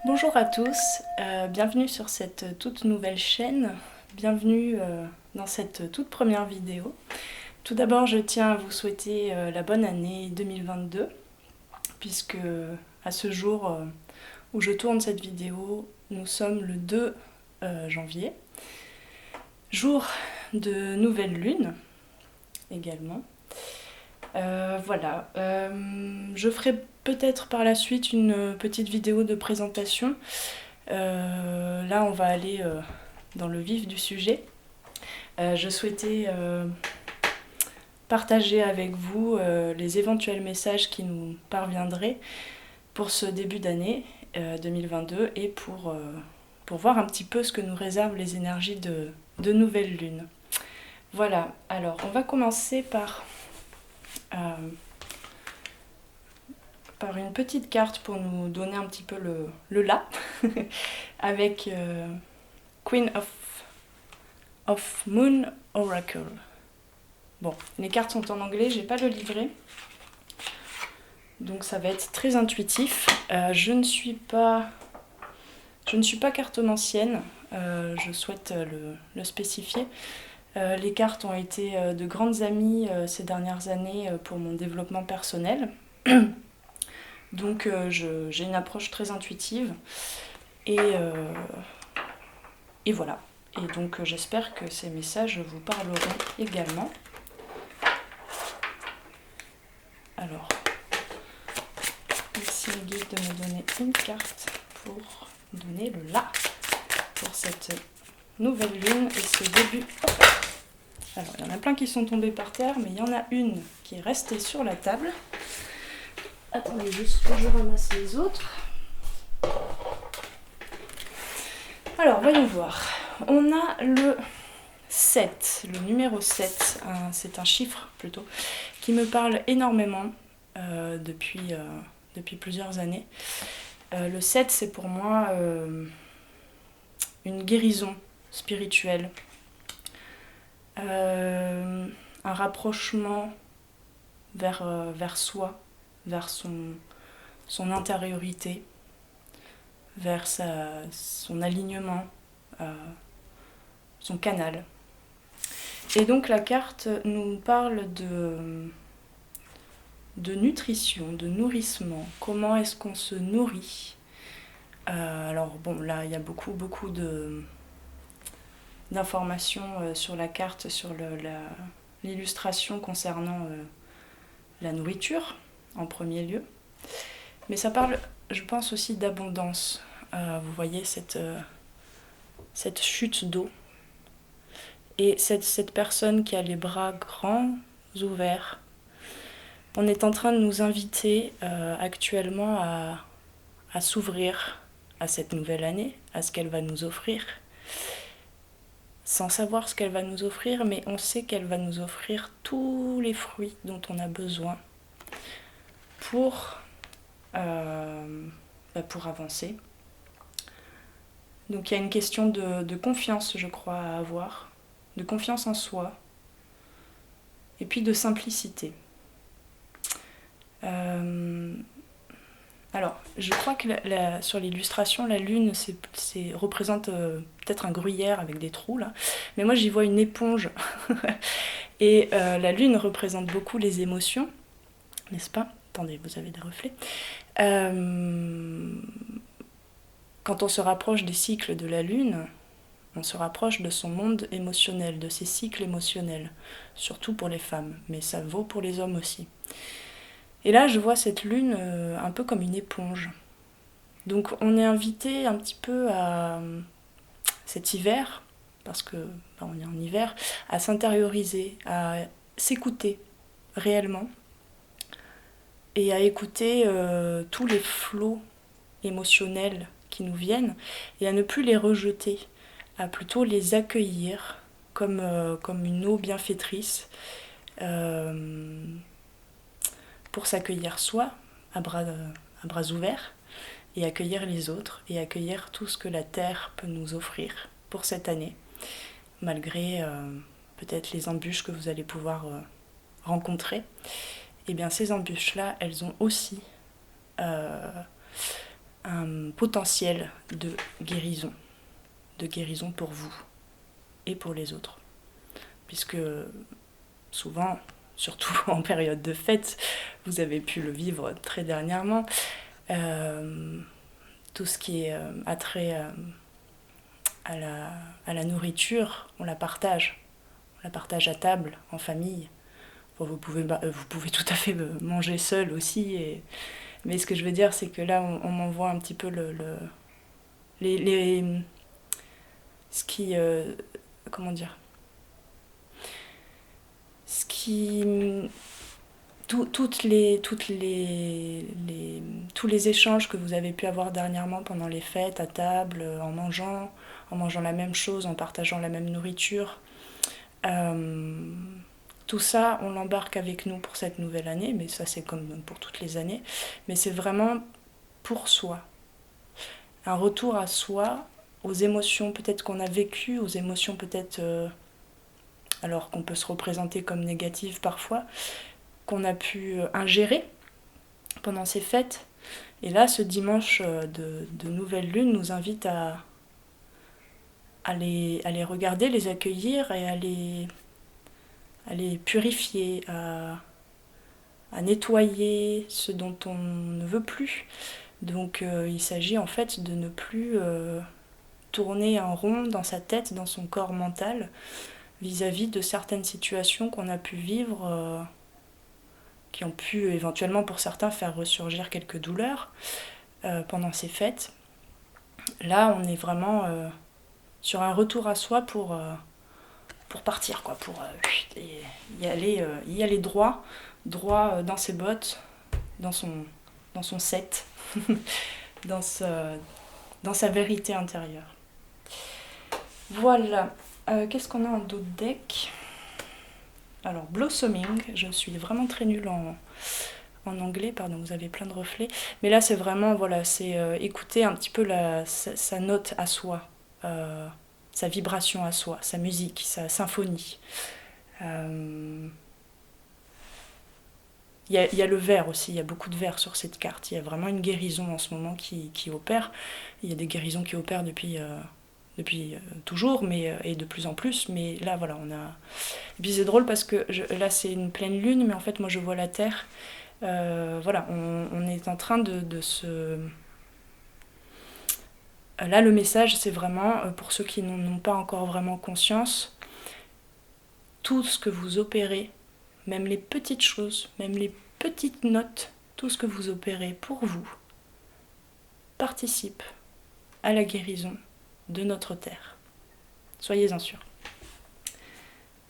Bonjour à tous, bienvenue sur cette toute nouvelle chaîne, bienvenue dans cette toute première vidéo. Tout d'abord, je tiens à vous souhaiter la bonne année 2022, puisque à ce jour où je tourne cette vidéo, nous sommes le 2 janvier, jour de nouvelle lune également. Voilà, je ferai peut-être par la suite une petite vidéo de présentation. Là, on va aller dans le vif du sujet. Je souhaitais partager avec vous les éventuels messages qui nous parviendraient pour ce début d'année 2022 et pour voir un petit peu ce que nous réservent les énergies de nouvelle lune. Voilà, alors on va commencer par une petite carte pour nous donner un petit peu le là, avec Queen of Moon Oracle. Bon, les cartes sont en anglais, j'ai pas le livret, donc ça va être très intuitif. Je ne suis pas cartomancienne, je souhaite le spécifier. Les cartes ont été de grandes amies ces dernières années pour mon développement personnel. Donc j'ai une approche très intuitive et voilà. Et donc j'espère que ces messages vous parleront également. Alors, merci le guide de me donner une carte pour donner le là pour cette nouvelle lune et ce début. Alors, il y en a plein qui sont tombés par terre, mais il y en a une qui est restée sur la table. Attendez juste que je ramasse les autres. Alors, voyons voir. On a le 7, le numéro 7, c'est un chiffre plutôt, qui me parle énormément depuis plusieurs années. Le 7, c'est pour moi une guérison spirituelle, un rapprochement vers soi, vers son intériorité, vers son alignement, son canal. Et donc la carte nous parle de nutrition, de nourrissement. Comment est-ce qu'on se nourrit ? Alors bon, là il y a beaucoup d'informations sur la carte, sur l'illustration concernant la nourriture en premier lieu. Mais ça parle, je pense aussi d'abondance. Vous voyez cette chute d'eau. Et cette personne qui a les bras grands ouverts, on est en train de nous inviter actuellement à s'ouvrir à cette nouvelle année, à ce qu'elle va nous offrir, sans savoir ce qu'elle va nous offrir, mais on sait qu'elle va nous offrir tous les fruits dont on a besoin pour avancer. Donc il y a une question de confiance, je crois, à avoir, de confiance en soi, et puis de simplicité. Alors, je crois que sur l'illustration, la lune représente peut-être un gruyère avec des trous, là. Mais moi, j'y vois une éponge. Et la lune représente beaucoup les émotions, n'est-ce pas ? Attendez, vous avez des reflets. Quand on se rapproche des cycles de la lune, on se rapproche de son monde émotionnel, de ses cycles émotionnels, surtout pour les femmes, mais ça vaut pour les hommes aussi. Et là, je vois cette lune un peu comme une éponge. Donc on est invité un petit peu à cet hiver, parce que on est en hiver, à s'intérioriser, à s'écouter réellement, et à écouter tous les flots émotionnels qui nous viennent, et à ne plus les rejeter, à plutôt les accueillir comme une eau bienfaitrice, pour s'accueillir soi à bras ouverts, et accueillir les autres, et accueillir tout ce que la Terre peut nous offrir pour cette année, malgré peut-être les embûches que vous allez pouvoir rencontrer. Et bien ces embûches-là, elles ont aussi un potentiel de guérison pour vous et pour les autres. Puisque souvent, surtout en période de fête, vous avez pu le vivre très dernièrement, tout ce qui est attrait à la nourriture, on la partage. On la partage à table, en famille. Bon, vous pouvez tout à fait manger seul aussi. Mais ce que je veux dire, c'est que là, on m'envoie un petit peu ce qui... comment dire, ce qui... tous les échanges que vous avez pu avoir dernièrement pendant les fêtes, à table, en mangeant la même chose, en partageant la même nourriture, tout ça, on l'embarque avec nous pour cette nouvelle année, mais ça c'est comme pour toutes les années, mais c'est vraiment pour soi. Un retour à soi, aux émotions peut-être qu'on a vécues, aux émotions peut-être, alors qu'on peut se représenter comme négatives parfois, qu'on a pu ingérer pendant ces fêtes. Et là, ce dimanche de nouvelle lune nous invite à les regarder, les accueillir et à les purifier, à nettoyer ce dont on ne veut plus. Donc il s'agit en fait de ne plus tourner en rond dans sa tête, dans son corps mental, vis-à-vis de certaines situations qu'on a pu vivre, qui ont pu éventuellement pour certains faire ressurgir quelques douleurs pendant ces fêtes. Là, on est vraiment sur un retour à soi pour partir, quoi, pour y aller droit dans ses bottes, dans son set, dans sa vérité intérieure. Voilà. Qu'est-ce qu'on a en d'autres deck ? Alors, Blossoming, je suis vraiment très nulle en anglais, pardon, vous avez plein de reflets. Mais là, c'est vraiment, voilà, c'est écouter un petit peu sa note à soi, sa vibration à soi, sa musique, sa symphonie. Il y a le vert aussi, il y a beaucoup de vert sur cette carte. Il y a vraiment une guérison en ce moment qui opère. Il y a des guérisons qui opèrent depuis toujours, et de plus en plus. Mais là, voilà, on a... Et puis c'est drôle parce que là, c'est une pleine lune, mais en fait, moi, je vois la Terre. Voilà, on est en train de se... Là, le message, c'est vraiment, pour ceux qui n'en ont pas encore vraiment conscience, tout ce que vous opérez, même les petites choses, même les petites notes, tout ce que vous opérez pour vous, participe à la guérison de notre Terre. Soyez-en sûrs.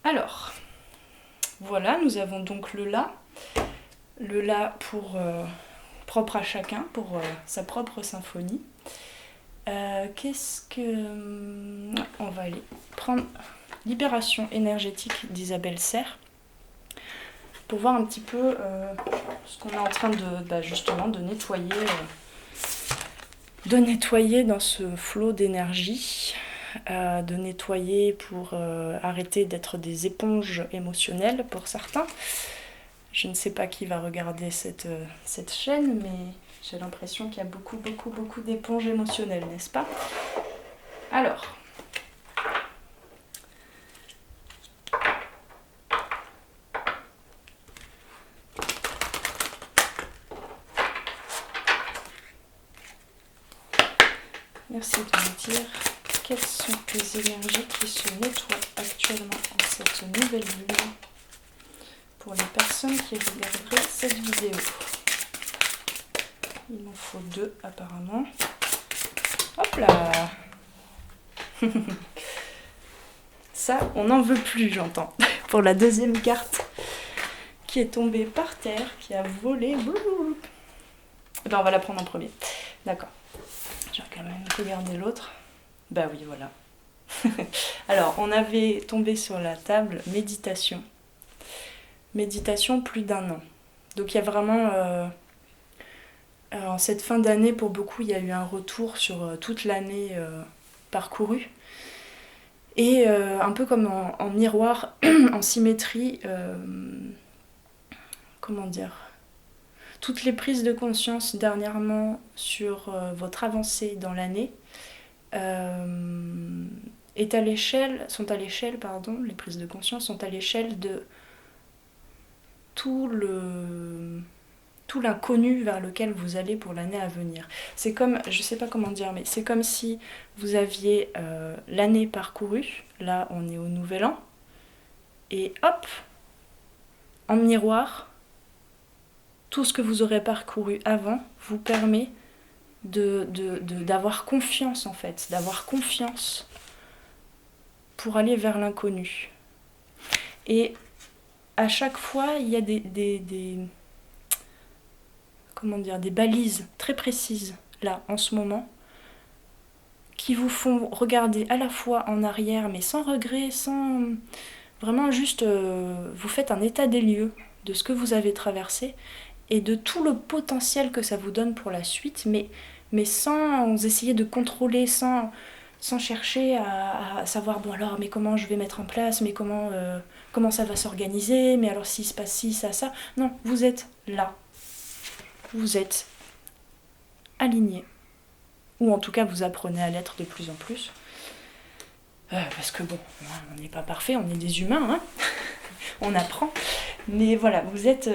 Alors, voilà, nous avons donc le La. Le La pour propre à chacun, pour sa propre symphonie. Qu'est-ce que... On va aller prendre Libération énergétique d'Isabelle Serre pour voir un petit peu ce qu'on est en train justement de nettoyer dans ce flot d'énergie, de nettoyer pour arrêter d'être des éponges émotionnelles pour certains. Je ne sais pas qui va regarder cette chaîne, mais j'ai l'impression qu'il y a beaucoup d'éponges émotionnelles, n'est-ce pas ? Alors, merci de me dire quelles sont les énergies qui se nettoient actuellement en cette nouvelle lune pour les personnes qui regarderaient cette vidéo. Il m'en faut 2 apparemment. Hop là. Ça, on n'en veut plus, j'entends. Pour la deuxième carte qui est tombée par terre, qui a volé. Eh ben, on va la prendre en premier. D'accord. Je vais quand même regarder l'autre. Bah oui, voilà. Alors, on avait tombé sur la table méditation. Méditation plus d'1 an. Donc il y a vraiment... en cette fin d'année, pour beaucoup, il y a eu un retour sur toute l'année parcourue. Et un peu comme en miroir, en symétrie, comment dire, Toutes les prises de conscience dernièrement sur votre avancée dans l'année les prises de conscience sont à l'échelle de tout l'inconnu vers lequel vous allez pour l'année à venir. C'est comme, je sais pas comment dire, mais c'est comme si vous aviez l'année parcourue, là on est au nouvel an, et hop, en miroir, tout ce que vous aurez parcouru avant vous permet d'avoir confiance en fait, d'avoir confiance pour aller vers l'inconnu. Et à chaque fois, il y a des balises très précises, là, en ce moment, qui vous font regarder à la fois en arrière, mais sans regret, sans... Vraiment juste, vous faites un état des lieux de ce que vous avez traversé et de tout le potentiel que ça vous donne pour la suite, mais sans essayer de contrôler, sans chercher à savoir, bon alors, mais comment je vais mettre en place, mais comment ça va s'organiser, mais alors s'il se passe ci, ça. Non, vous êtes là. Vous êtes aligné. Ou en tout cas, vous apprenez à l'être de plus en plus. Parce que bon, on n'est pas parfait, on est des humains, hein. On apprend. Mais voilà, vous êtes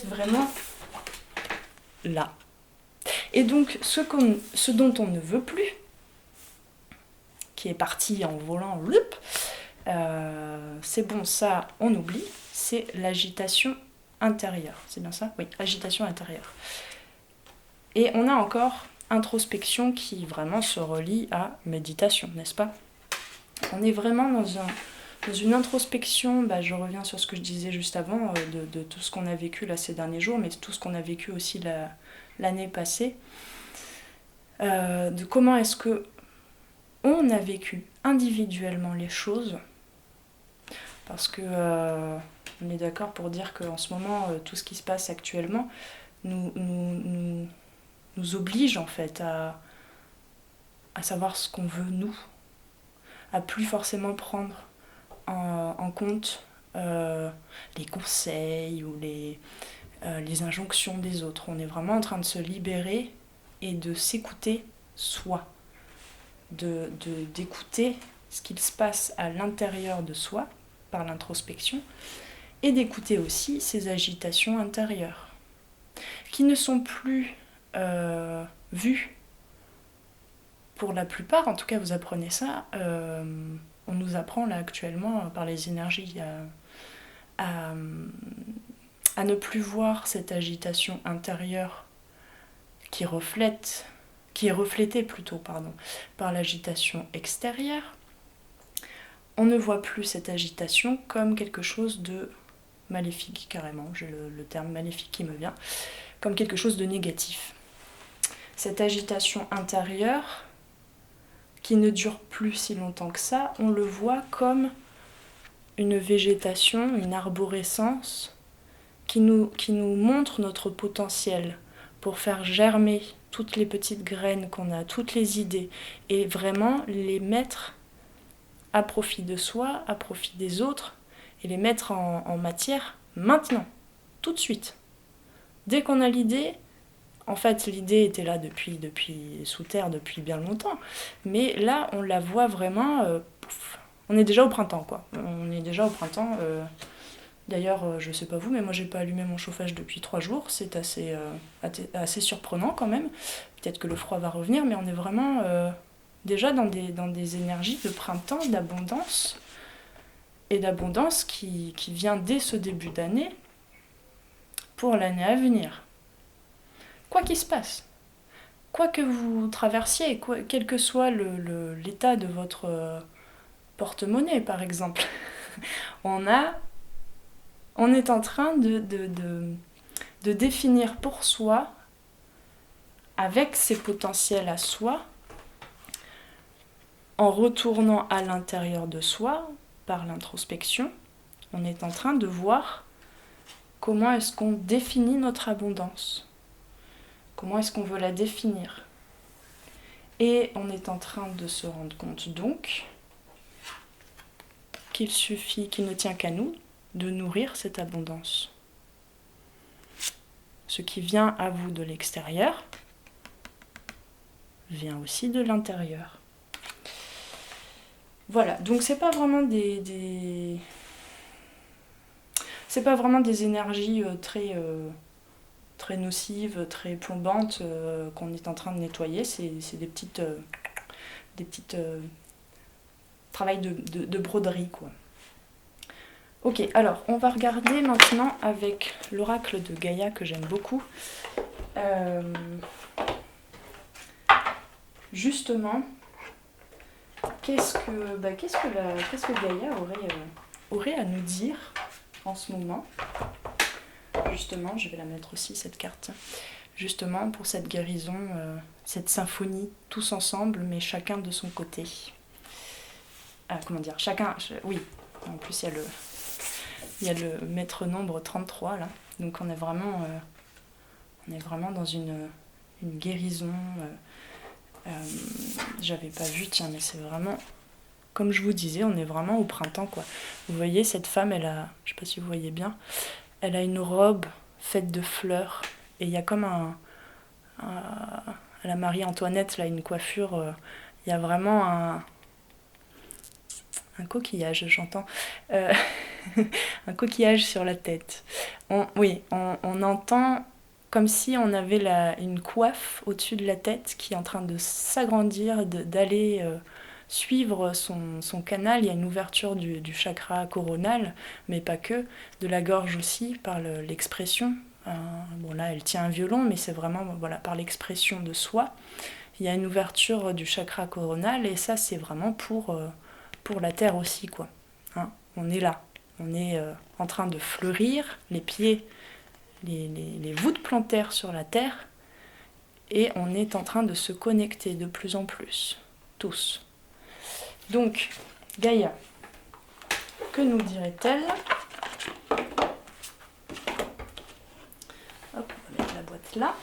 vraiment là. Et donc, ce dont on ne veut plus, qui est parti en volant, c'est bon, ça, on oublie, c'est l'agitation intérieure. C'est bien ça ? Oui, agitation intérieure. Et on a encore introspection qui vraiment se relie à méditation, n'est-ce pas ? On est vraiment dans une introspection, je reviens sur ce que je disais juste avant, de tout ce qu'on a vécu là ces derniers jours, mais tout ce qu'on a vécu aussi l'année passée, de comment est-ce que on a vécu individuellement les choses, parce que on est d'accord pour dire qu'en ce moment, tout ce qui se passe actuellement nous oblige en fait à savoir ce qu'on veut nous, à plus forcément prendre en compte les conseils ou les injonctions des autres. On est vraiment en train de se libérer et de s'écouter soi, d'écouter ce qu'il se passe à l'intérieur de soi par l'introspection et d'écouter aussi ses agitations intérieures qui ne sont plus vues pour la plupart. En tout cas vous apprenez ça, on nous apprend là actuellement par les énergies à ne plus voir cette agitation intérieure qui est reflétée plutôt par l'agitation extérieure. On ne voit plus cette agitation comme quelque chose de maléfique, carrément, j'ai le terme maléfique qui me vient, comme quelque chose de négatif. Cette agitation intérieure, qui ne dure plus si longtemps que ça, on le voit comme une végétation, une arborescence qui nous montre notre potentiel pour faire germer toutes les petites graines qu'on a, toutes les idées, et vraiment les mettre à profit de soi, à profit des autres, et les mettre en matière maintenant, tout de suite. Dès qu'on a l'idée, en fait l'idée était là depuis sous terre depuis bien longtemps, mais là on la voit vraiment, on est déjà au printemps quoi. On est déjà au printemps. D'ailleurs, je sais pas vous, mais moi j'ai pas allumé mon chauffage depuis 3 jours, c'est assez surprenant quand même. Peut-être que le froid va revenir, mais on est vraiment déjà dans des énergies de printemps, d'abondance, et d'abondance qui vient dès ce début d'année pour l'année à venir. Quoi qu'il se passe, quoi que vous traversiez, quel que soit l'état de votre porte-monnaie par exemple, on est en train de définir pour soi, avec ses potentiels à soi, en retournant à l'intérieur de soi, par l'introspection, on est en train de voir comment est-ce qu'on définit notre abondance, comment est-ce qu'on veut la définir. Et on est en train de se rendre compte donc qu'il ne tient qu'à nous de nourrir cette abondance. Ce qui vient à vous de l'extérieur vient aussi de l'intérieur. Voilà, donc c'est pas vraiment c'est pas vraiment des énergies très nocives, très plombantes qu'on est en train de nettoyer. C'est des petites travail de broderie, quoi. Ok, alors on va regarder maintenant avec l'oracle de Gaïa que j'aime beaucoup. Justement, qu'est-ce que Gaïa aurait à nous dire en ce moment? Justement, je vais la mettre aussi cette carte. Justement pour cette guérison, cette symphonie, tous ensemble, mais chacun de son côté. Comment dire, oui, en plus il y a le maître nombre 33 là, donc on est vraiment dans une guérison. J'avais pas vu, tiens, mais c'est vraiment, comme je vous disais, on est vraiment au printemps, quoi. Vous voyez, cette femme, je sais pas si vous voyez bien, elle a une robe faite de fleurs, et il y a comme à la Marie-Antoinette, là, une coiffure, il y a vraiment un coquillage, j'entends, un coquillage sur la tête. On entend comme si on avait une coiffe au-dessus de la tête qui est en train de s'agrandir, d'aller suivre son canal. Il y a une ouverture du chakra coronal, mais pas que, de la gorge aussi, par l'expression. Bon là, elle tient un violon, mais c'est vraiment par l'expression de soi. Il y a une ouverture du chakra coronal, et ça, c'est vraiment pour la terre aussi, quoi. Hein, on est là. On est en train de fleurir, les pieds, les voûtes plantaires sur la terre, et on est en train de se connecter de plus en plus, tous. Donc, Gaïa, que nous dirait-elle? Hop, on va mettre la boîte là.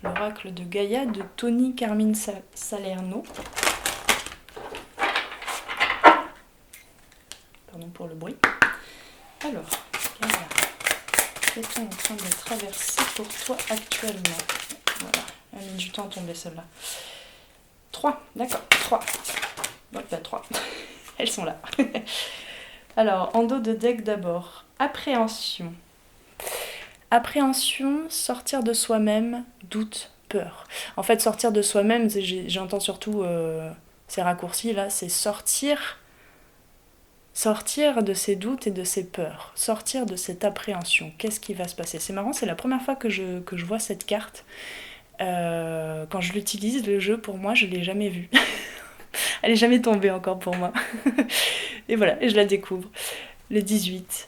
L'oracle de Gaïa de Tony Carmine Salerno. Pardon pour le bruit. Alors, Gaïa, qu'est-on en train de traverser pour toi actuellement? Voilà, elle a mis du temps à tomber celle-là. 3, d'accord, 3. Bon, bah 3. Elles sont là. Alors, en dos de deck d'abord. Appréhension. Appréhension, sortir de soi-même, doute, peur. En fait, sortir de soi-même, j'entends surtout ces raccourcis là, c'est sortir de ses doutes et de ses peurs, sortir de cette appréhension. Qu'est-ce qui va se passer? C'est marrant, c'est la première fois que je vois cette carte. Quand je l'utilise, le jeu, pour moi, je ne l'ai jamais vue. Elle n'est jamais tombée encore pour moi. Et voilà, et je la découvre. Le 18.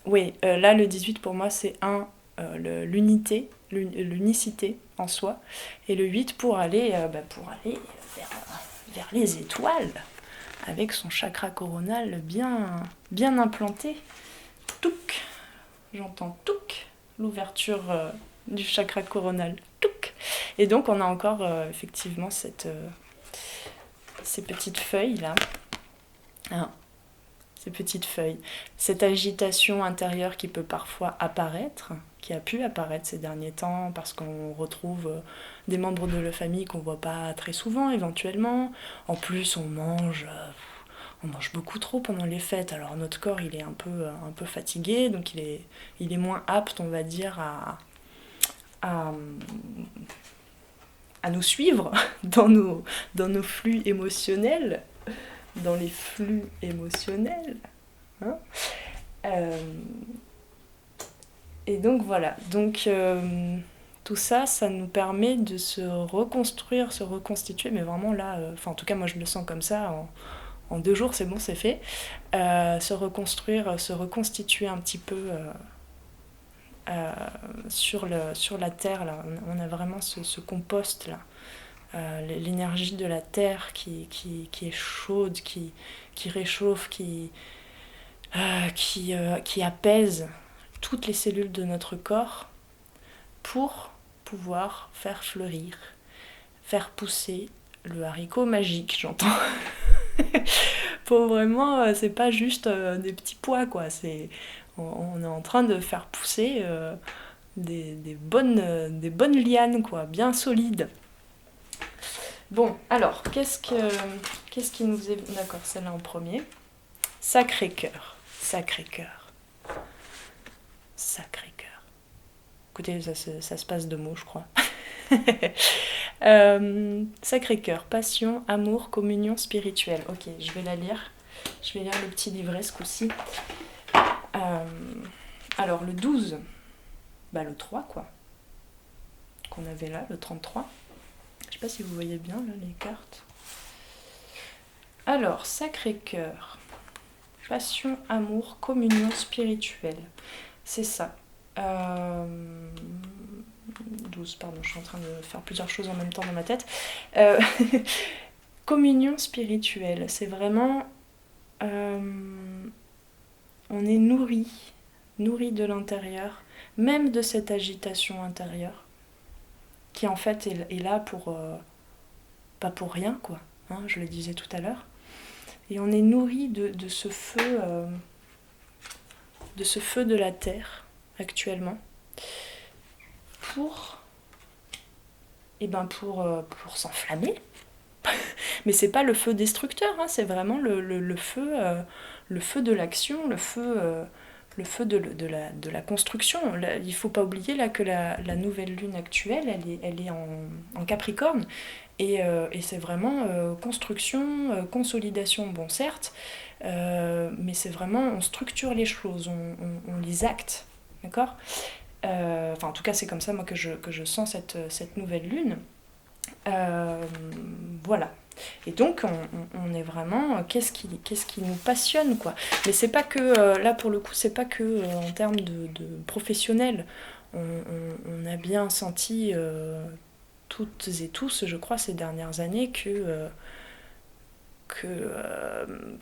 Oui, là, le 18, pour moi, c'est l'unicité en soi. Et le 8, pour aller vers les étoiles, avec son chakra coronal bien implanté. Touk, j'entends touk, l'ouverture du chakra coronal. Touk. Et donc, on a encore effectivement ces petites feuilles-là. Ces petites feuilles, cette agitation intérieure qui peut parfois apparaître, qui a pu apparaître ces derniers temps parce qu'on retrouve des membres de la famille qu'on voit pas très souvent éventuellement. En plus, on mange beaucoup trop pendant les fêtes, alors notre corps il est un peu fatigué, donc il est moins apte, on va dire, à nous suivre dans nos flux émotionnels. Dans les flux émotionnels. Hein, et donc voilà. Donc tout ça, ça nous permet de se reconstruire, se reconstituer, mais vraiment là, en tout cas moi je le sens comme ça, en 2 jours c'est bon, c'est fait. Se reconstruire, se reconstituer un petit peu sur la terre, là. On a vraiment ce compost là. L'énergie de la terre qui est chaude, qui réchauffe, qui apaise toutes les cellules de notre corps pour pouvoir faire fleurir, faire pousser le haricot magique, j'entends. Pour vraiment, c'est pas juste des petits pois, quoi. On est en train de faire pousser des bonnes lianes, quoi, bien solides. Bon, alors, qu'est-ce qui nous est... D'accord, celle-là en premier. Sacré-Cœur. Sacré-Cœur. Sacré-Cœur. Écoutez, ça se passe de mots, je crois. Sacré-Cœur, passion, amour, communion spirituelle. Ok, je vais la lire. Je vais lire le petit livret ce coup-ci. Alors, le 12, bah le 3, quoi. Qu'on avait là, le 33. Je sais pas si vous voyez bien, là, les cartes. Alors, Sacré-Cœur, passion, amour, communion spirituelle. C'est ça. 12, pardon, je suis en train de faire plusieurs choses en même temps dans ma tête. Communion spirituelle, c'est vraiment... on est nourri de l'intérieur, même de cette agitation intérieure, qui en fait est là pour... pas pour rien, quoi, hein, je le disais tout à l'heure. Et on est nourri de ce feu... de ce feu de la terre, actuellement, pour s'enflammer. Mais c'est pas le feu destructeur, hein, c'est vraiment le feu de l'action, le feu de la construction. Là, il faut pas oublier là que la nouvelle lune actuelle, elle est en Capricorne, et c'est vraiment construction, consolidation, bon certes, mais c'est vraiment, on structure les choses, on les acte, d'accord. Enfin, en tout cas, c'est comme ça moi que je sens cette nouvelle lune. Voilà. Et donc, on est vraiment... Qu'est-ce qui nous passionne, quoi. Mais c'est pas que... là, pour le coup, c'est pas que en termes de professionnel. On a bien senti, toutes et tous, je crois, ces dernières années,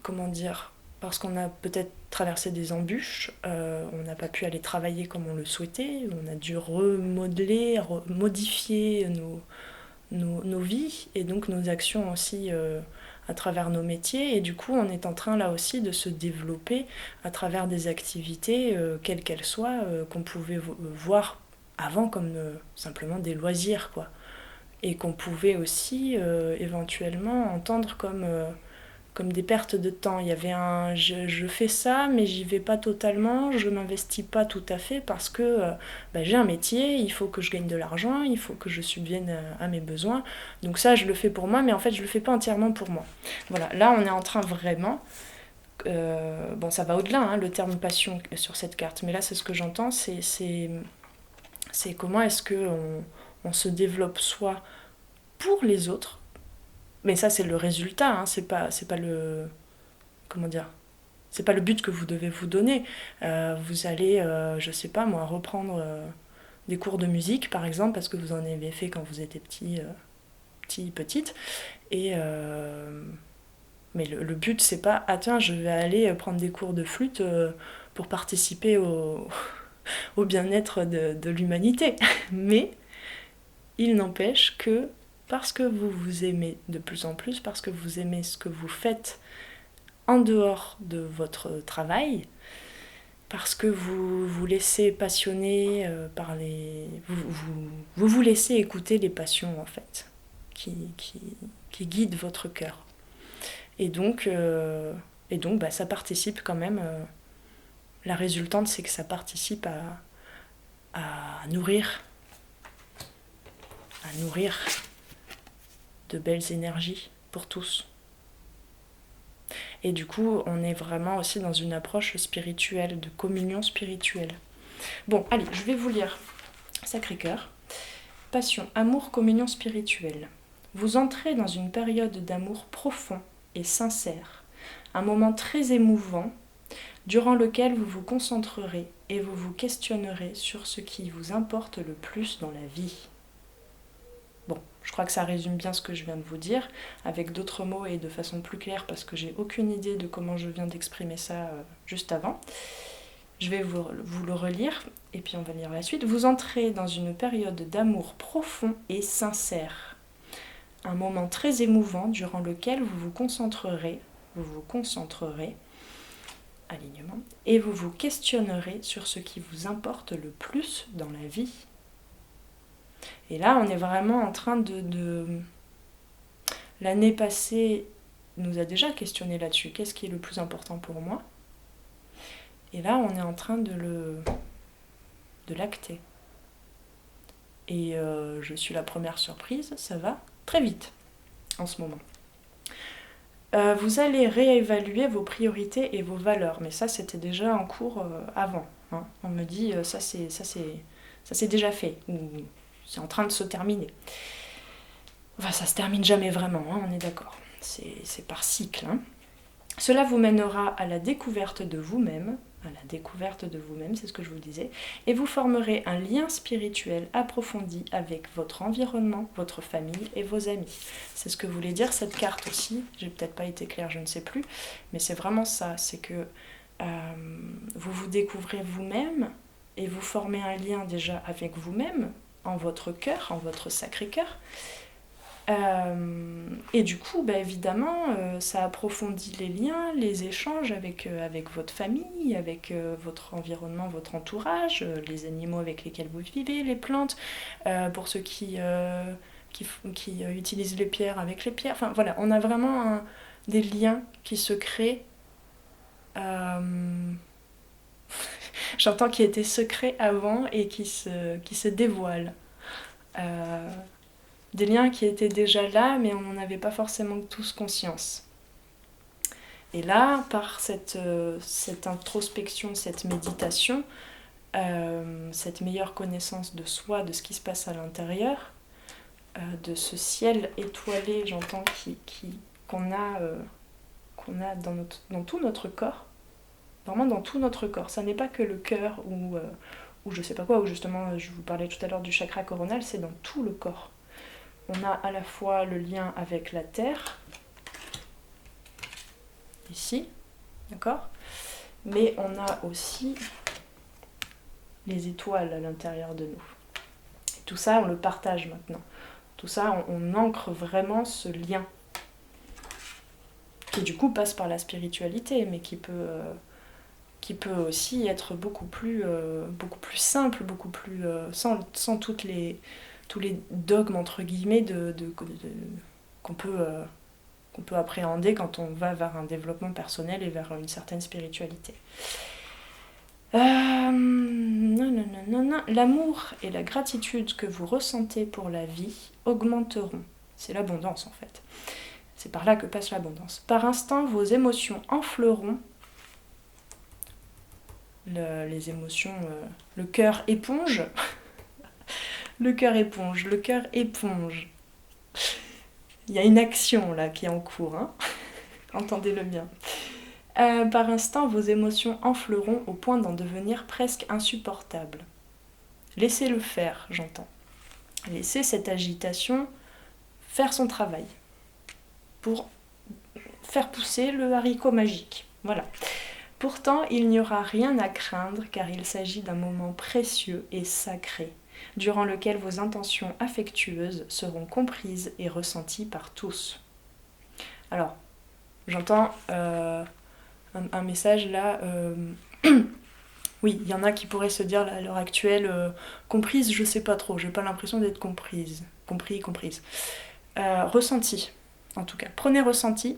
comment dire... Parce qu'on a peut-être traversé des embûches, on n'a pas pu aller travailler comme on le souhaitait, on a dû remodeler, modifier nos vies et donc nos actions aussi à travers nos métiers. Et du coup, on est en train là aussi de se développer à travers des activités, quelles qu'elles soient, qu'on pouvait voir avant comme simplement des loisirs, quoi. Et qu'on pouvait aussi éventuellement entendre comme des pertes de temps. Il y avait je fais ça, mais j'y vais pas totalement, je m'investis pas tout à fait parce que j'ai un métier, il faut que je gagne de l'argent, il faut que je subvienne à mes besoins. Donc ça, je le fais pour moi, mais en fait, je le fais pas entièrement pour moi. Voilà, là, on est en train vraiment... bon, ça va au-delà, hein, le terme passion sur cette carte, mais là, c'est ce que j'entends, c'est comment est-ce on se développe soi pour les autres. Mais ça, c'est le résultat, hein, c'est pas le... Comment dire, c'est pas le but que vous devez vous donner. Vous allez, je sais pas moi, reprendre des cours de musique, par exemple, parce que vous en avez fait quand vous étiez petite. Et mais le but, c'est pas, ah tiens, je vais aller prendre des cours de flûte pour participer au bien-être de l'humanité. Mais il n'empêche que parce que vous vous aimez de plus en plus, parce que vous aimez ce que vous faites en dehors de votre travail, parce que vous vous laissez passionner par les... Vous laissez écouter les passions, en fait, qui guident votre cœur. Et donc ça participe quand même... la résultante, c'est que ça participe à nourrir de belles énergies pour tous. Et du coup, on est vraiment aussi dans une approche spirituelle, de communion spirituelle. Bon, allez, je vais vous lire Sacré-Cœur. Passion, amour, communion spirituelle. Vous entrez dans une période d'amour profond et sincère, un moment très émouvant, durant lequel vous vous concentrerez et vous vous questionnerez sur ce qui vous importe le plus dans la vie. Bon, je crois que ça résume bien ce que je viens de vous dire, avec d'autres mots et de façon plus claire, parce que j'ai aucune idée de comment je viens d'exprimer ça juste avant. Je vais vous le relire, et puis on va lire la suite. Vous entrez dans une période d'amour profond et sincère, un moment très émouvant durant lequel vous vous concentrerez vous vous concentrerez, alignement, et vous vous questionnerez sur ce qui vous importe le plus dans la vie. Et là, on est vraiment en train de... L'année passée nous a déjà questionné là-dessus. Qu'est-ce qui est le plus important pour moi? Et là, on est en train de l'acter. Et je suis la première surprise, ça va très vite en ce moment. Vous allez réévaluer vos priorités et vos valeurs, mais ça c'était déjà en cours avant. Hein. On me dit ça c'est déjà fait, ou c'est en train de se terminer. Enfin, ça se termine jamais vraiment, hein, on est d'accord. C'est par cycle. Hein. Cela vous mènera à la découverte de vous-même, c'est ce que je vous disais, et vous formerez un lien spirituel approfondi avec votre environnement, votre famille et vos amis. C'est ce que voulait dire cette carte aussi, j'ai peut-être pas été claire, je ne sais plus, mais c'est vraiment ça, c'est que vous vous découvrez vous-même et vous formez un lien déjà avec vous-même, en votre cœur, en votre sacré cœur. Et du coup, bah, évidemment, ça approfondit les liens, les échanges avec votre famille, avec votre environnement, votre entourage, les animaux avec lesquels vous vivez, les plantes, pour ceux qui utilisent les pierres avec les pierres. Enfin voilà, on a vraiment des liens qui se créent. J'entends qui étaient secrets avant et qui se dévoilent. Des liens qui étaient déjà là, mais on n'en avait pas forcément tous conscience. Et là, par cette introspection, cette méditation, cette meilleure connaissance de soi, de ce qui se passe à l'intérieur, de ce ciel étoilé, j'entends, qu'on a dans tout notre corps, vraiment dans tout notre corps. Ça n'est pas que le cœur ou je sais pas quoi, ou justement, je vous parlais tout à l'heure du chakra coronal, c'est dans tout le corps. On a à la fois le lien avec la terre, ici, d'accord? Mais on a aussi les étoiles à l'intérieur de nous. Et tout ça, on le partage maintenant. Tout ça, on ancre vraiment ce lien, qui du coup passe par la spiritualité, mais qui peut aussi être beaucoup plus simple, beaucoup plus sans tous les dogmes entre guillemets qu'on peut appréhender quand on va vers un développement personnel et vers une certaine spiritualité. L'amour et la gratitude que vous ressentez pour la vie augmenteront. C'est l'abondance en fait. C'est par là que passe l'abondance. Par instant, vos émotions enfleront. Les émotions, le cœur éponge. Le cœur éponge. Il y a une action là qui est en cours, hein. Entendez-le bien. Par instant, vos émotions enfleront au point d'en devenir presque insupportables. Laissez-le faire, j'entends. Laissez cette agitation faire son travail pour faire pousser le haricot magique. Voilà. Pourtant, il n'y aura rien à craindre car il s'agit d'un moment précieux et sacré, durant lequel vos intentions affectueuses seront comprises et ressenties par tous. Alors, j'entends un message là. Oui, il y en a qui pourraient se dire à l'heure actuelle, comprise, je sais pas trop, j'ai pas l'impression d'être comprise. Comprise. Ressenti, en tout cas. Prenez ressenti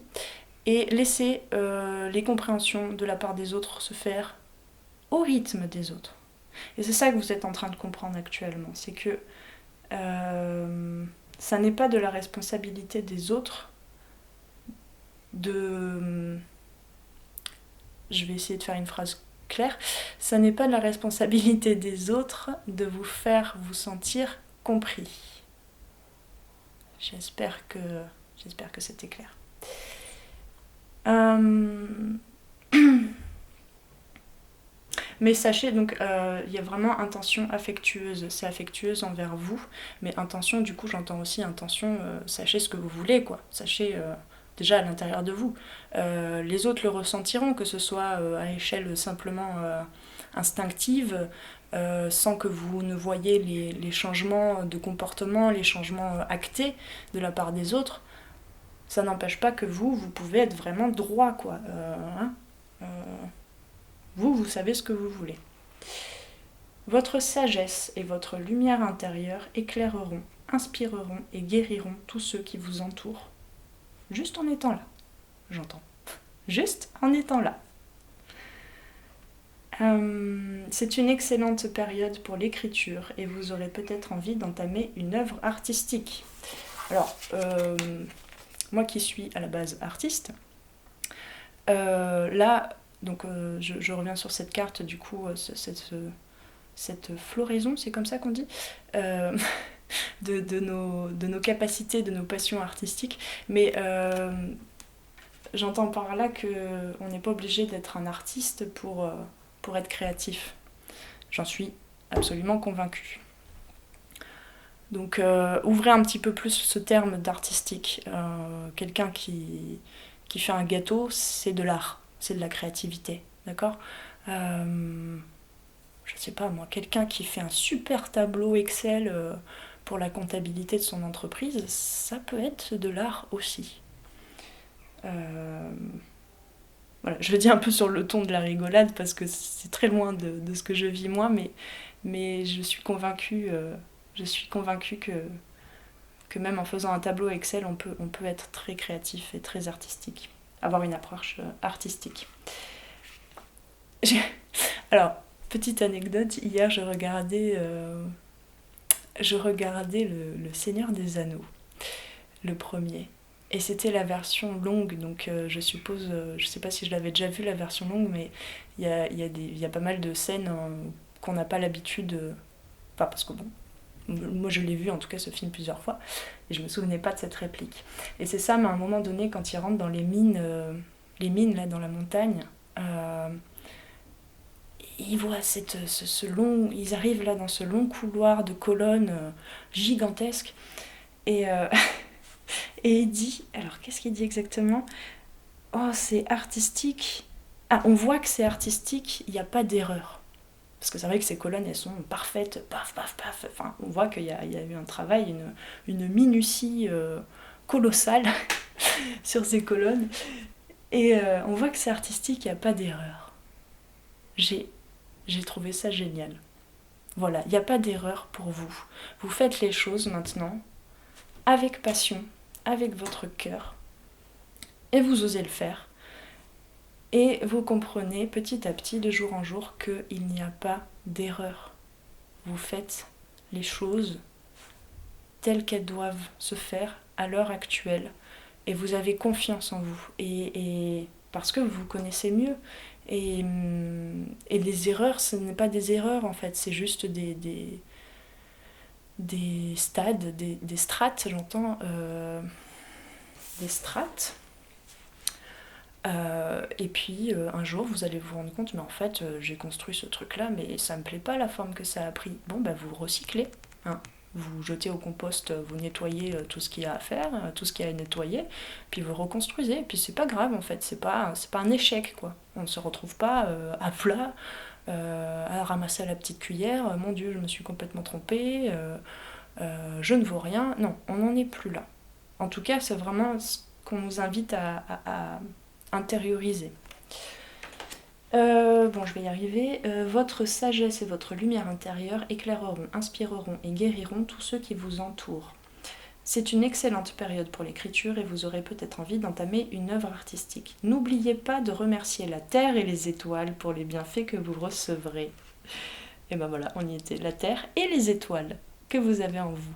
et laissez les compréhensions de la part des autres se faire au rythme des autres. Et c'est ça que vous êtes en train de comprendre actuellement, c'est que ça n'est pas de la responsabilité des autres de... Je vais essayer de faire une phrase claire. Ça n'est pas de la responsabilité des autres de vous faire vous sentir compris. J'espère que c'était clair. Mais sachez, donc, il y a vraiment intention affectueuse. C'est affectueuse envers vous, mais intention, du coup, j'entends aussi intention, sachez ce que vous voulez, quoi. Sachez déjà à l'intérieur de vous. Les autres le ressentiront, que ce soit à échelle simplement instinctive, sans que vous ne voyiez les changements de comportement, les changements actés de la part des autres. Ça n'empêche pas que vous pouvez être vraiment droit, quoi. Vous savez ce que vous voulez. Votre sagesse et votre lumière intérieure éclaireront, inspireront et guériront tous ceux qui vous entourent. Juste en étant là, j'entends. Juste en étant là. C'est une excellente période pour l'écriture et vous aurez peut-être envie d'entamer une œuvre artistique. Alors, moi qui suis à la base artiste, là, donc je reviens sur cette carte, du coup, cette floraison, c'est comme ça qu'on dit, de nos capacités, de nos passions artistiques. Mais j'entends par là qu'on n'est pas obligé d'être un artiste pour être créatif. J'en suis absolument convaincue. Donc ouvrez un petit peu plus ce terme d'artistique. Quelqu'un qui fait un gâteau, c'est de l'art, c'est de la créativité, d'accord. Je sais pas moi, quelqu'un qui fait un super tableau Excel pour la comptabilité de son entreprise, ça peut être de l'art aussi. Voilà, je le dis un peu sur le ton de la rigolade parce que c'est très loin de ce que je vis moi, mais je suis convaincue que même en faisant un tableau Excel, on peut être très créatif et très artistique, avoir une approche artistique. Alors, petite anecdote, hier je regardais le Seigneur des Anneaux, le premier. Et c'était la version longue, donc je suppose, je sais pas si je l'avais déjà vu la version longue, mais il y a pas mal de scènes qu'on n'a pas l'habitude. Enfin, parce que bon, moi je l'ai vu en tout cas ce film plusieurs fois, et je me souvenais pas de cette réplique. Et c'est ça, mais à un moment donné, quand ils rentrent dans les mines là dans la montagne, ils voient ils arrivent là dans ce long couloir de colonnes gigantesques, et et il dit, alors qu'est-ce qu'il dit exactement? Oh, c'est artistique. Ah, on voit que c'est artistique, il n'y a pas d'erreur. Parce que c'est vrai que ces colonnes, elles sont parfaites, paf, paf, paf. Enfin, on voit qu'il y a eu un travail, une minutie colossale sur ces colonnes. Et on voit que c'est artistique, il n'y a pas d'erreur. J'ai trouvé ça génial. Voilà, il n'y a pas d'erreur pour vous. Vous faites les choses maintenant avec passion, avec votre cœur, et vous osez le faire. Et vous comprenez petit à petit, de jour en jour, qu'il n'y a pas d'erreur. Vous faites les choses telles qu'elles doivent se faire à l'heure actuelle. Et vous avez confiance en vous. Et parce que vous connaissez mieux. Et les erreurs, ce n'est pas des erreurs en fait, c'est juste des stades, des strates, j'entends. Des strates. Et puis un jour vous allez vous rendre compte, mais en fait j'ai construit ce truc là, mais ça me plaît pas la forme que ça a pris. Bon bah vous recyclez, hein. Vous jetez au compost, vous nettoyez tout ce qu'il y a à faire, tout ce qu'il y a à nettoyer, puis vous reconstruisez, et puis c'est pas grave en fait, c'est pas un échec quoi. On ne se retrouve pas à plat, à ramasser à la petite cuillère, mon Dieu je me suis complètement trompée, je ne vaux rien. Non, on n'en est plus là. En tout cas c'est vraiment ce qu'on nous invite à intérioriser. Bon, je vais y arriver. Votre sagesse et votre lumière intérieure éclaireront, inspireront et guériront tous ceux qui vous entourent. C'est une excellente période pour l'écriture et vous aurez peut-être envie d'entamer une œuvre artistique. N'oubliez pas de remercier la terre et les étoiles pour les bienfaits que vous recevrez. Et ben voilà, on y était. La terre et les étoiles que vous avez en vous.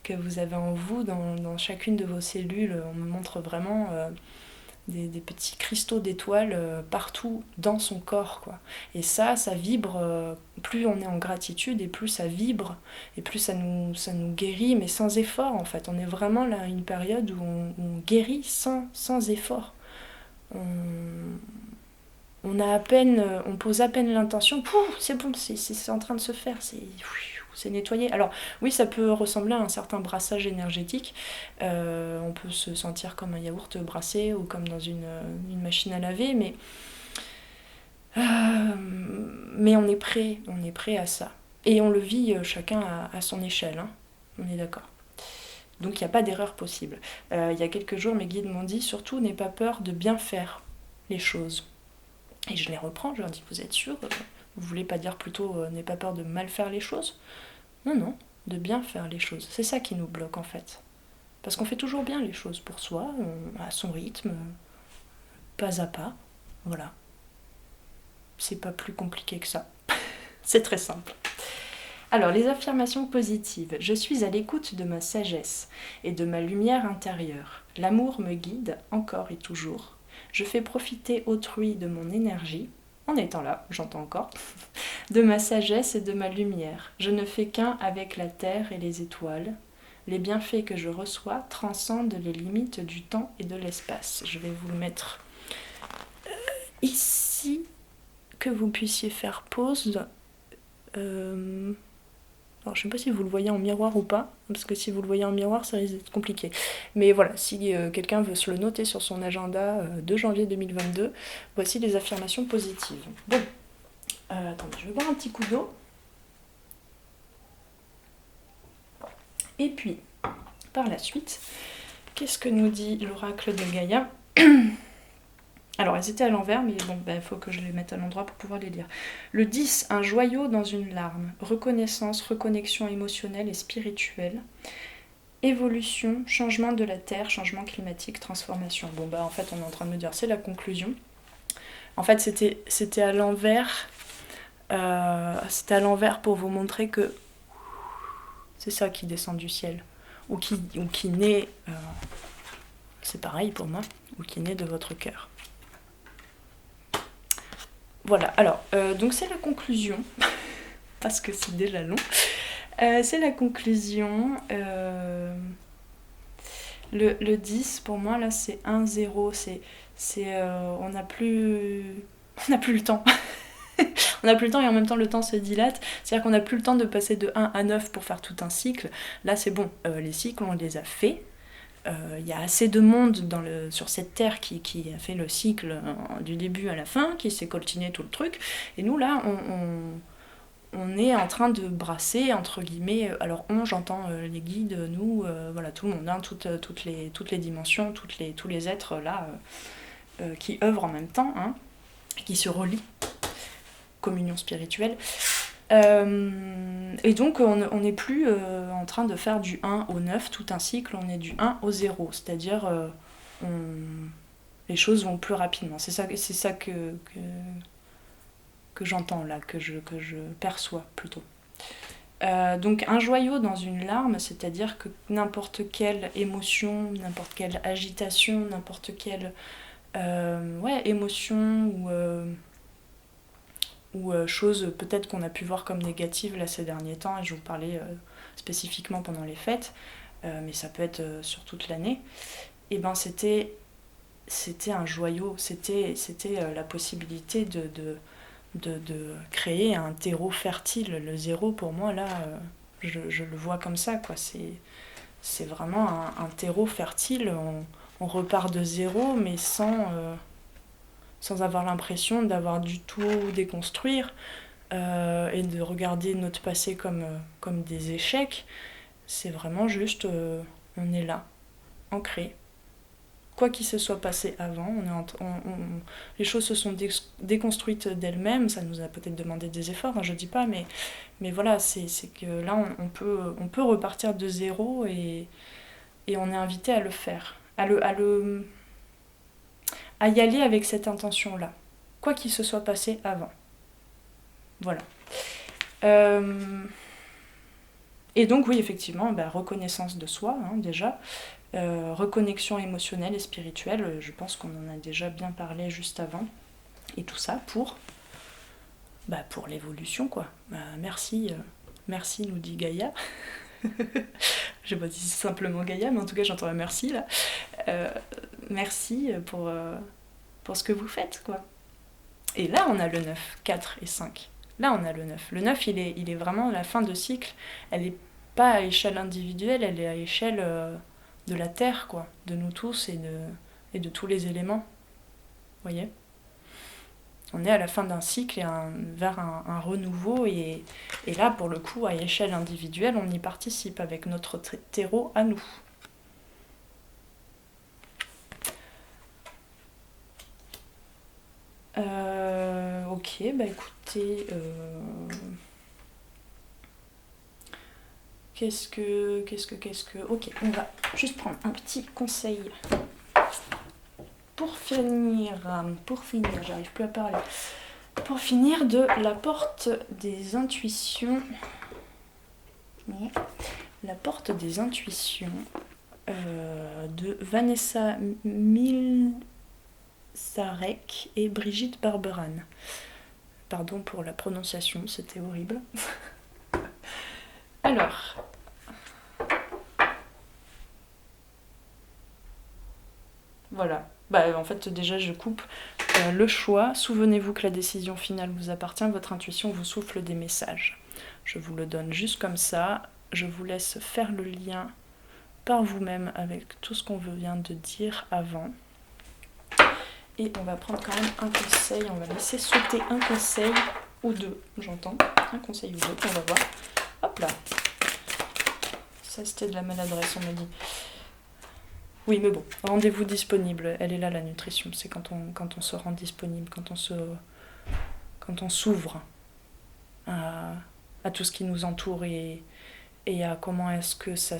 Que vous avez en vous dans chacune de vos cellules. On me montre vraiment des petits cristaux d'étoiles partout dans son corps, quoi. Et ça vibre, plus on est en gratitude et plus ça vibre, et plus ça nous guérit, mais sans effort en fait. On est vraiment là à une période où on guérit sans effort. On a à peine, on pose à peine l'intention, c'est bon, c'est en train de se faire, c'est nettoyé. Alors oui, ça peut ressembler à un certain brassage énergétique. On peut se sentir comme un yaourt brassé ou comme dans une machine à laver, mais on est prêt à ça. Et on le vit chacun à son échelle, hein. On est d'accord. Donc il n'y a pas d'erreur possible. Il y a quelques jours, mes guides m'ont dit, surtout, n'aie pas peur de bien faire les choses. Et je les reprends, je leur dis, vous êtes sûr vous voulez pas dire plutôt, n'aie pas peur de mal faire les choses? Non, non, de bien faire les choses. C'est ça qui nous bloque en fait. Parce qu'on fait toujours bien les choses pour soi, à son rythme, pas à pas. Voilà. C'est pas plus compliqué que ça. C'est très simple. Alors, les affirmations positives. Je suis à l'écoute de ma sagesse et de ma lumière intérieure. L'amour me guide encore et toujours. Je fais profiter autrui de mon énergie. En étant là, j'entends encore. De ma sagesse et de ma lumière. Je ne fais qu'un avec la terre et les étoiles. Les bienfaits que je reçois transcendent les limites du temps et de l'espace. Je vais vous le mettre ici, que vous puissiez faire pause. Alors, je ne sais pas si vous le voyez en miroir ou pas, parce que si vous le voyez en miroir, ça risque d'être compliqué. Mais voilà, si quelqu'un veut se le noter sur son agenda de janvier 2022, voici les affirmations positives. Bon, attendez, je vais boire un petit coup d'eau. Et puis, par la suite, qu'est-ce que nous dit l'oracle de Gaïa? Alors, elles étaient à l'envers, mais bon, il faut que je les mette à l'endroit pour pouvoir les lire. Le 10, un joyau dans une larme. Reconnaissance, reconnexion émotionnelle et spirituelle. Évolution, changement de la Terre, changement climatique, transformation. Bon, en fait, on est en train de me dire, c'est la conclusion. En fait, c'était à l'envers. C'était à l'envers pour vous montrer que c'est ça qui descend du ciel. Ou qui naît, c'est pareil pour moi, ou qui naît de votre cœur. Voilà, alors, donc c'est la conclusion, parce que c'est déjà long. C'est la conclusion. Le 10, pour moi, là, c'est 1-0. On n'a plus le temps. On n'a plus le temps et en même temps, le temps se dilate. C'est-à-dire qu'on n'a plus le temps de passer de 1 à 9 pour faire tout un cycle. Là, c'est bon, les cycles, on les a faits. Il y a assez de monde sur cette terre qui a fait le cycle du début à la fin, qui s'est coltiné tout le truc. Et nous, là, on est en train de brasser, entre guillemets, alors j'entends les guides, nous, voilà, tout le monde, hein, toutes les dimensions, tous les êtres là, qui œuvrent en même temps, hein, qui se relient, communion spirituelle. Et donc on n'est plus en train de faire du 1 au 9 tout un cycle, on est du 1 au 0, c'est-à-dire les choses vont plus rapidement. C'est ça que j'entends là, que je perçois plutôt. Donc un joyau dans une larme, c'est-à-dire que n'importe quelle émotion, n'importe quelle agitation, n'importe quelle émotion ou chose peut-être qu'on a pu voir comme négative là ces derniers temps, et je vous parlais spécifiquement pendant les fêtes, mais ça peut être sur toute l'année, et ben c'était un joyau, c'était la possibilité de créer un terreau fertile. Le 0 pour moi là, je le vois comme ça, quoi. C'est vraiment un terreau fertile, on repart de 0 mais sans avoir l'impression d'avoir du tout déconstruire et de regarder notre passé comme des échecs. C'est vraiment juste, on est là, ancré. Quoi qu'il se soit passé avant, les choses se sont déconstruites d'elles-mêmes, ça nous a peut-être demandé des efforts, hein, je dis pas, mais voilà, c'est que là on peut repartir de 0 et on est invité à le faire, à y aller avec cette intention-là, quoi qu'il se soit passé avant. Voilà. Et donc oui, effectivement, reconnaissance de soi, hein, déjà, reconnexion émotionnelle et spirituelle, je pense qu'on en a déjà bien parlé juste avant, et tout ça pour l'évolution, quoi. Merci, nous dit Gaïa. Je sais pas si c'est simplement Gaïa, mais en tout cas j'entends un merci là. Merci pour ce que vous faites, quoi. Et là on a le 9, 4 et 5. Là on a le 9. Le 9 il est vraiment la fin de cycle. Elle est pas à échelle individuelle, elle est à échelle de la Terre, quoi. De nous tous et de tous les éléments. Vous voyez ? On est à la fin d'un cycle et vers un renouveau, et là pour le coup à échelle individuelle on y participe avec notre terreau à nous. bah écoutez, qu'est-ce que... Ok, on va juste prendre un petit conseil pour finir, j'arrive plus à parler. Pour finir, de la porte des intuitions. La porte des intuitions de Vanessa Milsarek et Brigitte Barberan. Pardon pour la prononciation, c'était horrible. Alors, voilà. Bah, en fait, déjà, je coupe le choix. Souvenez-vous que la décision finale vous appartient. Votre intuition vous souffle des messages. Je vous le donne juste comme ça. Je vous laisse faire le lien par vous-même avec tout ce qu'on vient de dire avant. Et on va prendre quand même un conseil. On va laisser sauter un conseil ou deux, j'entends. Un conseil ou deux, on va voir. Hop là. Ça, c'était de la maladresse, on m'a dit. Oui, mais bon, rendez-vous disponible. Elle est là, la nutrition. C'est quand on se rend disponible, quand on s'ouvre à tout ce qui nous entoure et à comment est-ce que ça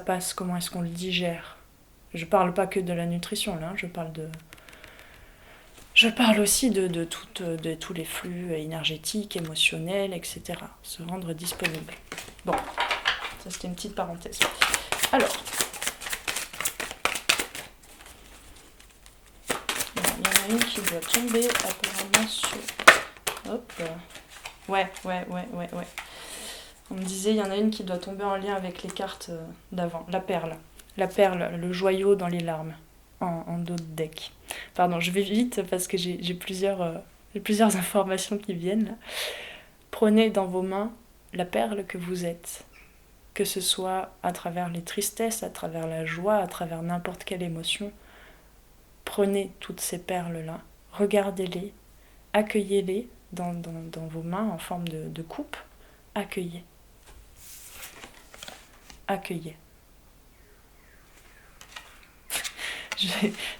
passe, comment est-ce qu'on le digère. Je parle pas que de la nutrition, là, je parle aussi de tous les flux énergétiques, émotionnels, etc. Se rendre disponible. Bon, ça c'était une petite parenthèse. Alors, il y en a une qui doit tomber apparemment sur... Hop. Ouais. On me disait, il y en a une qui doit tomber en lien avec les cartes d'avant. La perle, le joyau dans les larmes, en dos de deck. Pardon, je vais vite parce que j'ai plusieurs informations qui viennent là. Prenez dans vos mains la perle que vous êtes. Que ce soit à travers les tristesses, à travers la joie, à travers n'importe quelle émotion. Prenez toutes ces perles-là, regardez-les, accueillez-les dans vos mains en forme de coupe. Accueillez.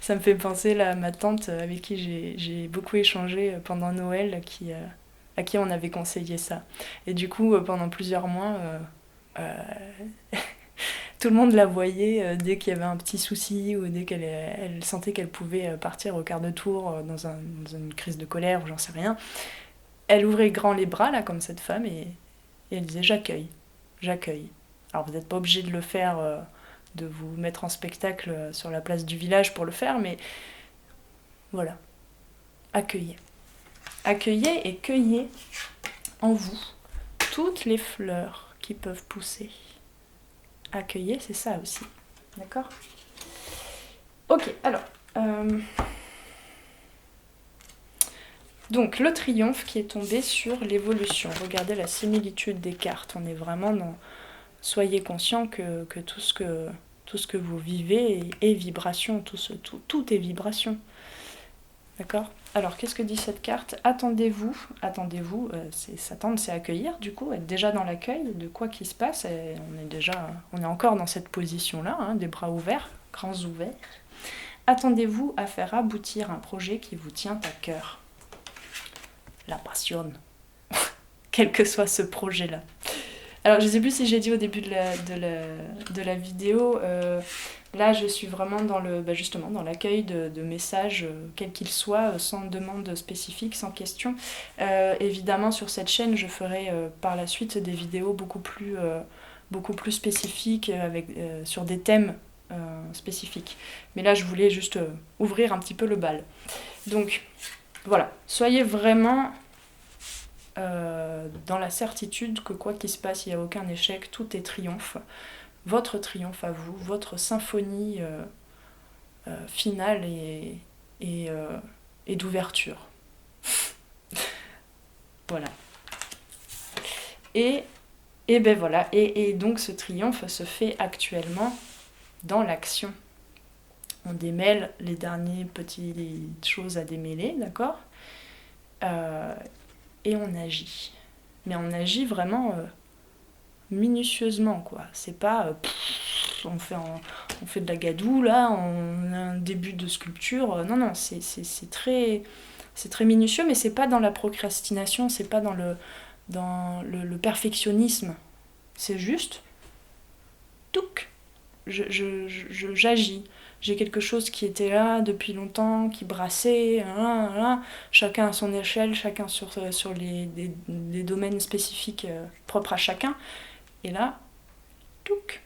Ça me fait penser là, à ma tante avec qui j'ai beaucoup échangé pendant Noël, à qui on avait conseillé ça. Et du coup, pendant plusieurs mois, tout le monde la voyait dès qu'il y avait un petit souci ou dès qu'elle sentait qu'elle pouvait partir au quart de tour dans une crise de colère ou j'en sais rien. Elle ouvrait grand les bras, là, comme cette femme, et elle disait « j'accueille ». Alors vous n'êtes pas obligé de le faire, de vous mettre en spectacle sur la place du village pour le faire, mais voilà, accueillez. Accueillez et cueillez en vous toutes les fleurs qui peuvent pousser. Accueillez, c'est ça aussi, d'accord ? Ok, alors... Donc le triomphe qui est tombé sur l'évolution. Regardez la similitude des cartes, on est vraiment dans... Soyez conscient que tout ce que vous vivez est vibration, tout est vibration. D'accord ? Alors, qu'est-ce que dit cette carte ? Attendez-vous, s'attendre, c'est accueillir, du coup, être déjà dans l'accueil de quoi qu'il se passe. Et on est encore dans cette position-là, hein, des bras ouverts, grands ouverts. Attendez-vous à faire aboutir un projet qui vous tient à cœur. La passionne. Quel que soit ce projet-là. Alors, je ne sais plus si j'ai dit au début de la vidéo, là, je suis vraiment justement dans l'accueil de messages, quels qu'ils soient, sans demande spécifique, sans question. Évidemment, sur cette chaîne, je ferai par la suite des vidéos beaucoup plus spécifiques, sur des thèmes spécifiques. Mais là, je voulais juste ouvrir un petit peu le bal. Donc, voilà, soyez vraiment... dans la certitude que quoi qu'il se passe, il n'y a aucun échec, tout est triomphe. Votre triomphe à vous, votre symphonie finale et d'ouverture. Voilà. Et ben voilà. Et donc ce triomphe se fait actuellement dans l'action. On démêle les dernières petites choses à démêler, d'accord ? Et on agit. Mais on agit vraiment minutieusement, quoi. C'est pas on fait de la gadoue, là, on a un début de sculpture. Non, c'est très minutieux, mais c'est pas dans la procrastination, c'est pas dans le perfectionnisme. C'est juste, touc, j'agis. J'ai quelque chose qui était là depuis longtemps, qui brassait, chacun à son échelle, chacun sur des domaines spécifiques propres à chacun. Et là, touc.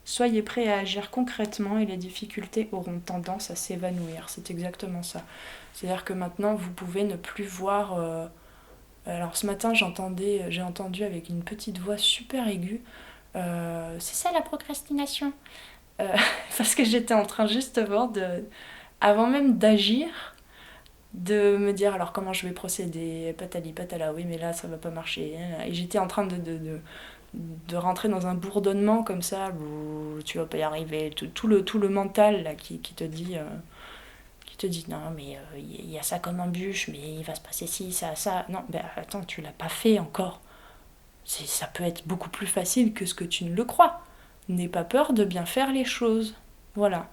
Soyez prêts à agir concrètement et les difficultés auront tendance à s'évanouir. C'est exactement ça. C'est-à-dire que maintenant, vous pouvez ne plus voir... Alors ce matin, j'ai entendu avec une petite voix super aiguë, c'est ça la procrastination. Parce que j'étais en train justement avant même d'agir, de me dire alors comment je vais procéder, patali patala, oui mais là ça va pas marcher. Et j'étais en train de rentrer dans un bourdonnement comme ça, tu vas pas y arriver, tout le mental là, qui te dit... te dit non mais il y a ça comme embûche, mais il va se passer ci, ça. Non, ben attends, tu l'as pas fait encore. Ça peut être beaucoup plus facile que ce que tu ne le crois. N'aie pas peur de bien faire les choses. Voilà.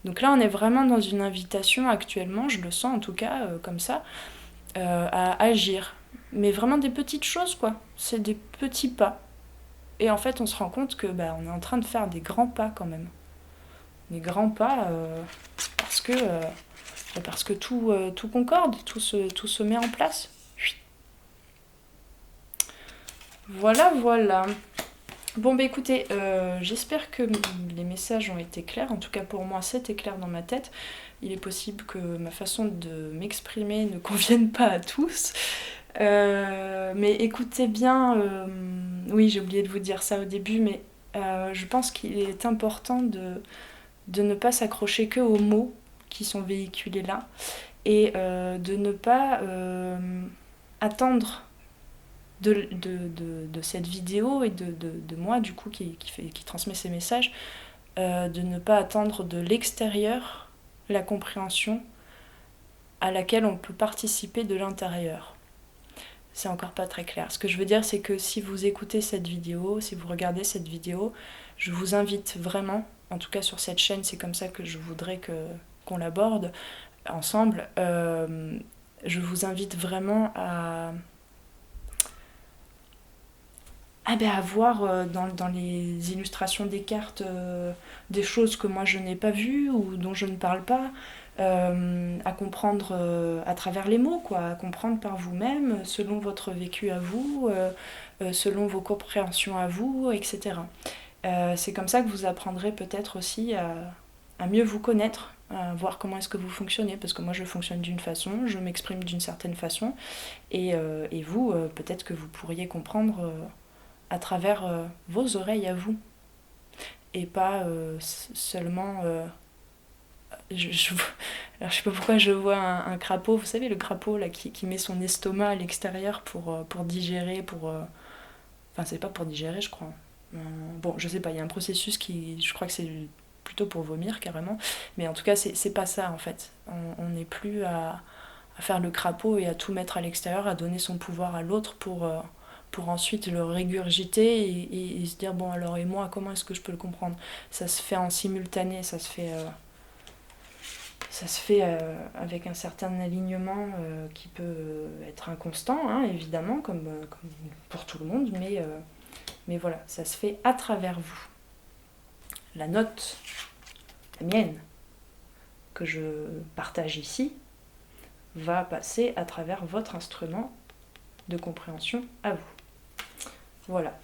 Donc là, on est vraiment dans une invitation actuellement, je le sens en tout cas comme ça, à agir. Mais vraiment des petites choses, quoi. C'est des petits pas. Et en fait, on se rend compte que on est en train de faire des grands pas quand même. Des grands pas parce que tout concorde, tout se met en place. Voilà. Bon écoutez, j'espère que les messages ont été clairs. En tout cas pour moi, c'était clair dans ma tête. Il est possible que ma façon de m'exprimer ne convienne pas à tous. Mais écoutez bien, oui j'ai oublié de vous dire ça au début, mais je pense qu'il est important de ne pas s'accrocher que aux mots qui sont véhiculés là, et de ne pas attendre de cette vidéo et de moi du coup qui transmet ces messages, de ne pas attendre de l'extérieur la compréhension à laquelle on peut participer de l'intérieur. C'est encore pas très clair. Ce que je veux dire, c'est que si vous écoutez cette vidéo, si vous regardez cette vidéo, je vous invite vraiment, en tout cas sur cette chaîne, c'est comme ça que je voudrais qu'on l'aborde ensemble, je vous invite vraiment à voir dans les illustrations des cartes des choses que moi je n'ai pas vues ou dont je ne parle pas, à comprendre à travers les mots, quoi, à comprendre par vous-même, selon votre vécu à vous, selon vos compréhensions à vous, etc. C'est comme ça que vous apprendrez peut-être aussi à mieux vous connaître, à voir comment est-ce que vous fonctionnez, parce que moi je fonctionne d'une façon, je m'exprime d'une certaine façon, et vous, peut-être que vous pourriez comprendre à travers vos oreilles à vous, et pas seulement... alors je sais pas pourquoi je vois un crapaud, vous savez le crapaud là qui met son estomac à l'extérieur pour digérer, enfin c'est pas pour digérer je crois. Bon je sais pas, il y a un processus je crois que c'est plutôt pour vomir carrément, mais en tout cas c'est pas ça en fait. On n'est plus à faire le crapaud et à tout mettre à l'extérieur, à donner son pouvoir à l'autre pour ensuite le régurgiter et se dire bon alors et moi comment est-ce que je peux le comprendre. Ça se fait en simultané, ça se fait avec un certain alignement qui peut être inconstant, hein, évidemment, comme pour tout le monde, mais voilà, ça se fait à travers vous. La note, la mienne, que je partage ici, va passer à travers votre instrument de compréhension à vous. Voilà.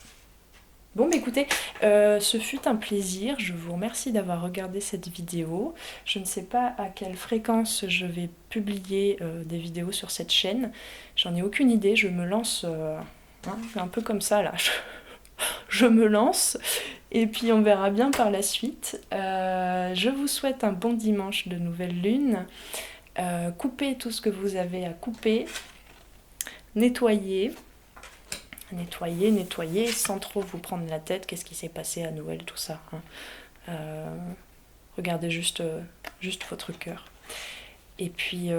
Bon, bah écoutez, ce fut un plaisir. Je vous remercie d'avoir regardé cette vidéo. Je ne sais pas à quelle fréquence je vais publier des vidéos sur cette chaîne. J'en ai aucune idée. Je me lance un peu comme ça, là. Je me lance et puis on verra bien par la suite. Je vous souhaite un bon dimanche de nouvelle lune. Coupez tout ce que vous avez à couper. Nettoyez, sans trop vous prendre la tête, qu'est-ce qui s'est passé à Noël, tout ça. Hein. Regardez juste votre cœur. Et puis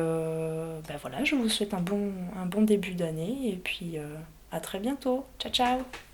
voilà, je vous souhaite un bon début d'année et puis à très bientôt. Ciao ciao.